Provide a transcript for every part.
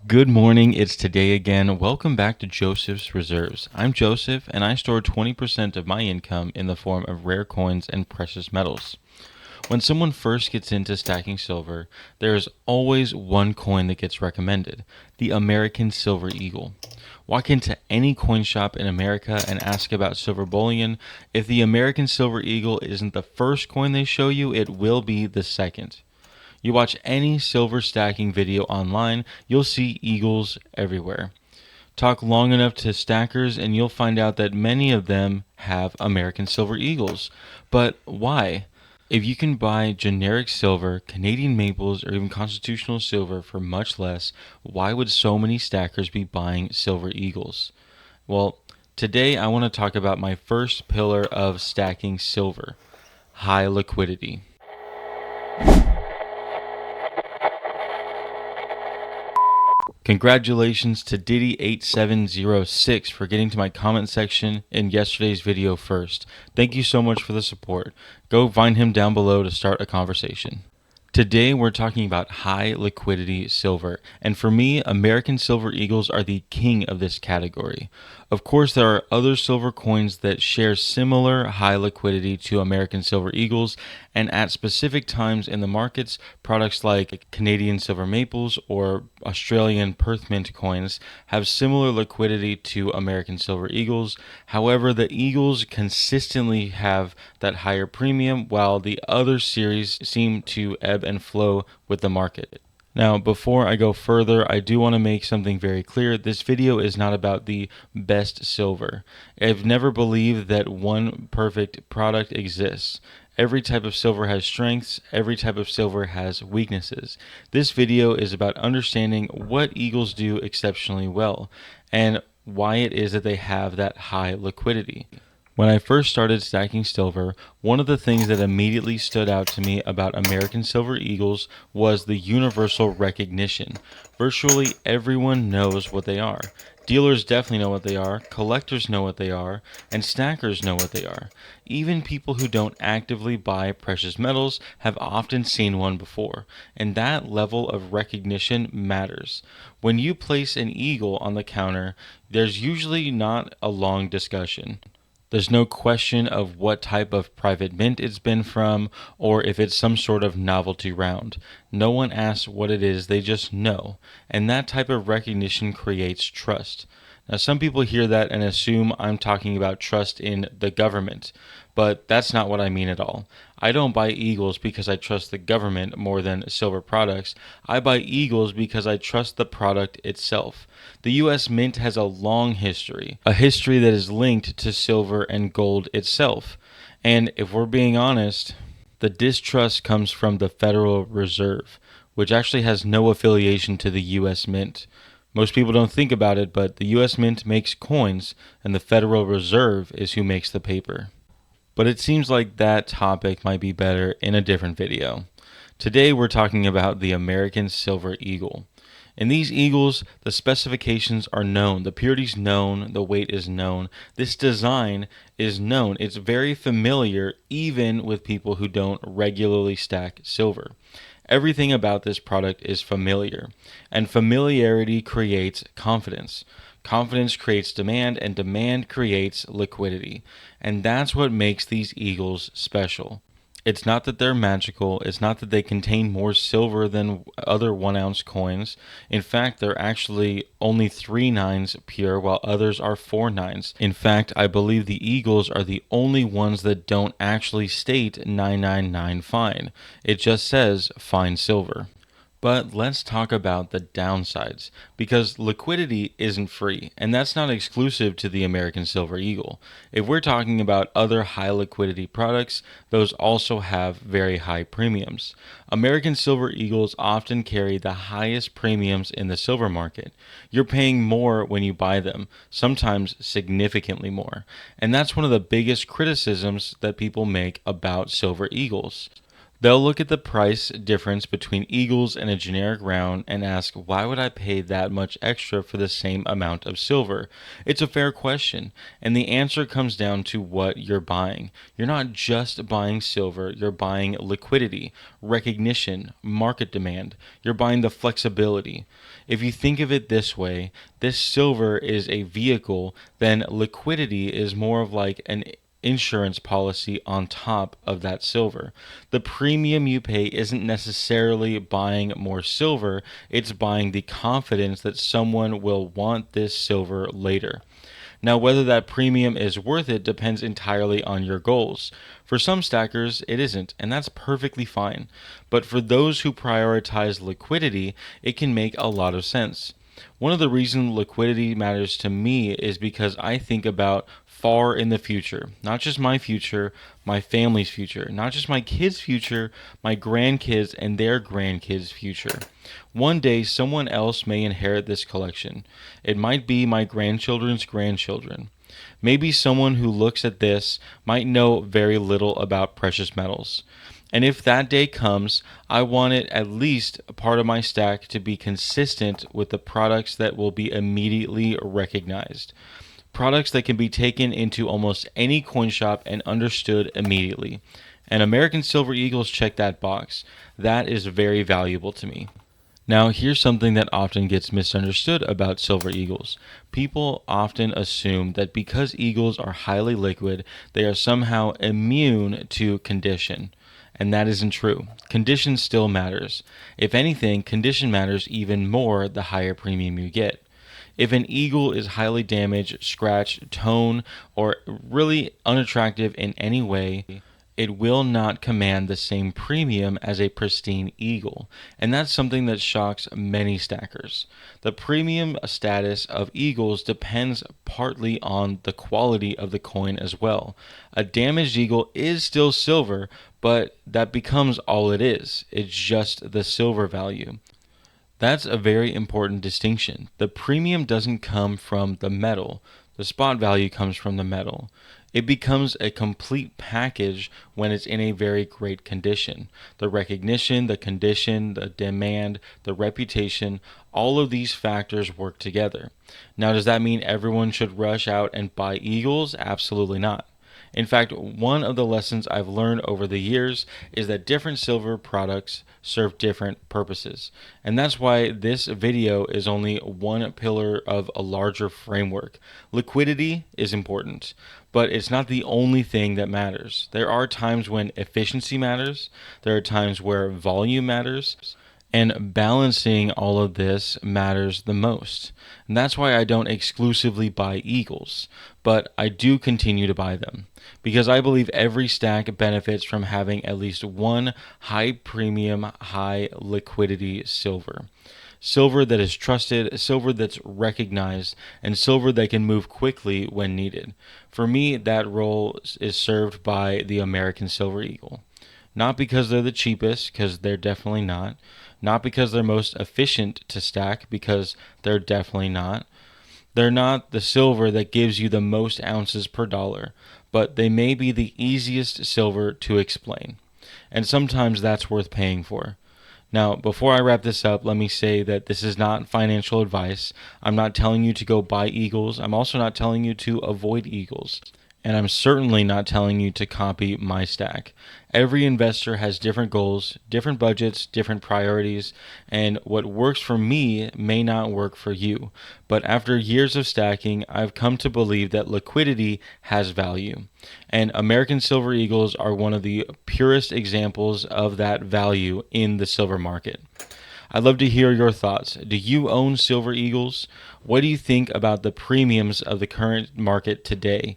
Good morning, it's today again. Welcome back to Joseph's Reserves. I'm Joseph, and I store 20% of my income in the form of rare coins and precious metals. When someone first gets into stacking silver, there is always one coin that gets recommended, the American Silver Eagle. Walk into any coin shop in America and ask about silver bullion. If the American Silver Eagle isn't the first coin they show you, it will be the second. You watch any silver stacking video online, you'll see eagles everywhere. Talk long enough to stackers and you'll find out that many of them have American silver eagles. But why? If you can buy generic silver, Canadian maples, or even constitutional silver for much less, why would so many stackers be buying silver eagles? Well, today I want to talk about my first pillar of stacking silver, high liquidity. Congratulations to Diddy8706 for getting to my comment section in yesterday's video first. Thank you so much for the support. Go find him down below to start a conversation. Today we're talking about high liquidity silver, and for me, American Silver Eagles are the king of this category. Of course, there are other silver coins that share similar high liquidity to American Silver Eagles, and at specific times in the markets, products like Canadian Silver Maples or Australian Perth Mint coins have similar liquidity to American Silver Eagles. However, the Eagles consistently have that higher premium, while the other series seem to ebb and flow with the market. Now, before I go further, I do want to make something very clear. This video is not about the best silver. I've never believed that one perfect product exists. Every type of silver has strengths, every type of silver has weaknesses. This video is about understanding what eagles do exceptionally well and why it is that they have that high liquidity. When I first started stacking silver, one of the things that immediately stood out to me about American Silver Eagles was the universal recognition. Virtually everyone knows what they are. Dealers definitely know what they are, collectors know what they are, and stackers know what they are. Even people who don't actively buy precious metals have often seen one before, and that level of recognition matters. When you place an eagle on the counter, there's usually not a long discussion. There's no question of what type of private mint it's been from or if it's some sort of novelty round. No one asks what it is, they just know. And that type of recognition creates trust. Now, some people hear that and assume I'm talking about trust in the government, but that's not what I mean at all. I don't buy eagles because I trust the government more than silver products. I buy eagles because I trust the product itself. The U.S. Mint has a long history, a history that is linked to silver and gold itself. And if we're being honest, the distrust comes from the Federal Reserve, which actually has no affiliation to the U.S. Mint. Most people don't think about it, but the U.S. Mint makes coins, and the Federal Reserve is who makes the paper. But it seems like that topic might be better in a different video. Today we're talking about the American Silver Eagle. In these eagles, the specifications are known, the purity is known, the weight is known, this design is known. It's very familiar even with people who don't regularly stack silver. Everything about this product is familiar, and familiarity creates confidence. Confidence creates demand, and demand creates liquidity. And that's what makes these eagles special. It's not that they're magical. It's not that they contain more silver than other 1-ounce coins. In fact, they're actually only 3 nines pure, while others are 4 nines. In fact, I believe the eagles are the only ones that don't actually state 999 fine. It just says fine silver. But let's talk about the downsides, because liquidity isn't free, and that's not exclusive to the American Silver Eagle. If we're talking about other high liquidity products, those also have very high premiums. American Silver Eagles often carry the highest premiums in the silver market. You're paying more when you buy them, sometimes significantly more. And that's one of the biggest criticisms that people make about Silver Eagles. They'll look at the price difference between Eagles and a generic round and ask, why would I pay that much extra for the same amount of silver? It's a fair question, and the answer comes down to what you're buying. You're not just buying silver, you're buying liquidity, recognition, market demand. You're buying the flexibility. If you think of it this way, this silver is a vehicle, then liquidity is more of like an insurance policy on top of that silver. The premium you pay isn't necessarily buying more silver, it's buying the confidence that someone will want this silver later. Now, whether that premium is worth it depends entirely on your goals. For some stackers, it isn't, and that's perfectly fine. But for those who prioritize liquidity, it can make a lot of sense. One of the reasons liquidity matters to me is because I think about far in the future, not just my future, my family's future, not just my kids' future, my grandkids and their grandkids' future. One day, someone else may inherit this collection. It might be my grandchildren's grandchildren. Maybe someone who looks at this might know very little about precious metals. And if that day comes, I want it at least a part of my stack to be consistent with the products that will be immediately recognized. Products that can be taken into almost any coin shop and understood immediately. And American Silver Eagles check that box. That is very valuable to me. Now, here's something that often gets misunderstood about silver eagles. People often assume that because eagles are highly liquid, they are somehow immune to condition. And that isn't true. Condition still matters. If anything, condition matters even more the higher premium you get. If an eagle is highly damaged, scratched, torn, or really unattractive in any way, it will not command the same premium as a pristine eagle, and that's something that shocks many stackers. The premium status of eagles depends partly on the quality of the coin as well. A damaged eagle is still silver, but that becomes all it is. It's just the silver value. That's a very important distinction. The premium doesn't come from the metal. The spot value comes from the metal. It becomes a complete package when it's in a very great condition. The recognition, the condition, the demand, the reputation, all of these factors work together. Now, does that mean everyone should rush out and buy eagles? Absolutely not. In fact, one of the lessons I've learned over the years is that different silver products serve different purposes. And that's why this video is only one pillar of a larger framework. Liquidity is important, but it's not the only thing that matters. There are times when efficiency matters, there are times where volume matters, and balancing all of this matters the most. And that's why I don't exclusively buy eagles, but I do continue to buy them. Because I believe every stack benefits from having at least one high premium, high liquidity silver. Silver that is trusted, silver that's recognized, and silver that can move quickly when needed. For me, that role is served by the American Silver Eagle. Not because they're the cheapest, because they're definitely not. Not because they're most efficient to stack, because they're definitely not. They're not the silver that gives you the most ounces per dollar, but they may be the easiest silver to explain. And sometimes that's worth paying for. Now, before I wrap this up, let me say that this is not financial advice. I'm not telling you to go buy eagles. I'm also not telling you to avoid eagles. And I'm certainly not telling you to copy my stack. Every investor has different goals, different budgets, different priorities, and what works for me may not work for you. But after years of stacking, I've come to believe that liquidity has value. And American Silver Eagles are one of the purest examples of that value in the silver market. I'd love to hear your thoughts. Do you own Silver Eagles? What do you think about the premiums of the current market today?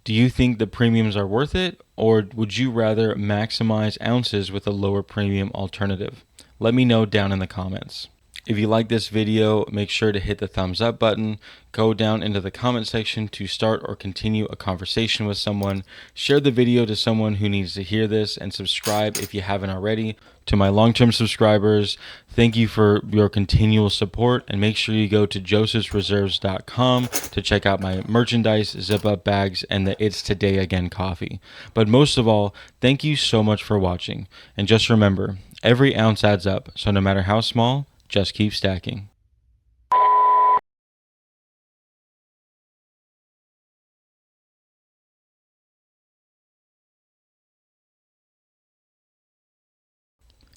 Do you think the premiums are worth it, or would you rather maximize ounces with a lower premium alternative? Let me know down in the comments. If you like this video, make sure to hit the thumbs up button, go down into the comment section to start or continue a conversation with someone, share the video to someone who needs to hear this, and subscribe if you haven't already. To my long-term subscribers, thank you for your continual support, and make sure you go to josephsreserves.com to check out my merchandise, zip-up bags, and the It's Today Again coffee. But most of all, thank you so much for watching, and just remember, every ounce adds up, so no matter how small, just keep stacking.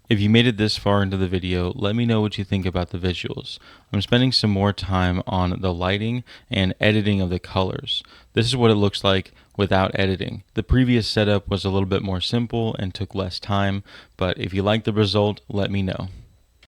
If you made it this far into the video, let me know what you think about the visuals. I'm spending some more time on the lighting and editing of the colors. This is what it looks like without editing. The previous setup was a little bit more simple and took less time, but if you like the result, let me know.